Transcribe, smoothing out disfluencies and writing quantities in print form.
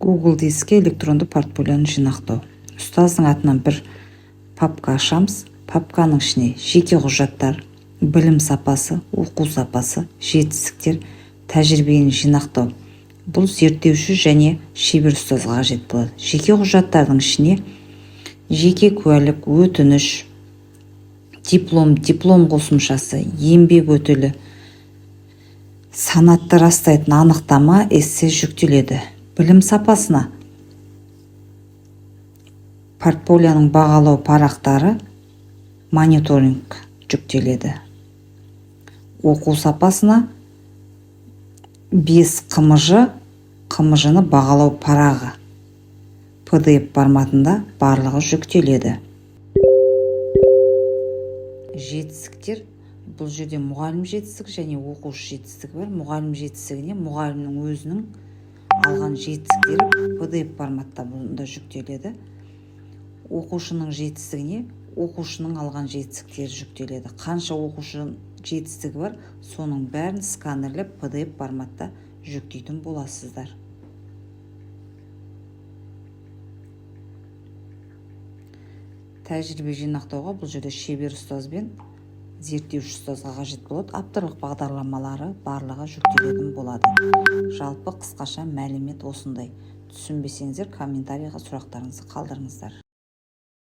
Google дискке электронды портфолиону жинақтау. Ұстаздың атынан бір папка ашамыз. Папканың ішіне жеке құжаттар, білім сапасы, оқу сапасы, жетістіктер, тәжірибені жинақтау. Бұл зерттеуші және шебер ұстазға қажет болады. Жеке құжаттардың ішіне жеке куәлік, өтініш, диплом қосымшасы, еңбек өтілі, санатты растайтын анықтама, эссе жүктеледі. Білім сапасына портфолионың бағалау парақтары, мониторинг жүктеледі. Оқу сапасына 5 қымыжыны бағалау парағы PDF форматында барлығы жүктеледі. Жетістіктер, бұл жерде мұғалім жетістігі және оқушы жетістігі бар. Мұғалім жетістігіне мұғалімнің өзінің алған жетістіктері PDF форматта бұнда жүктеледі. Оқушының жетістігіне оқушының алған жетістіктері жүктеледі. Қанша оқушы жетістігі бар, соның бәрін сканерлеп PDF форматта жүктейтін боласыздар. Тәжірибе жинақтауға бұл жерде шебер ұстаз бен зерттеуші ұстазға қажет болады. Авторлық бағдарламалары барлығы жүктелетін болады. Жалпы қысқаша мәлімет осындай. Түсінбесеңіздер комментарийға сұрақтарыңызды қалдырыңыздар.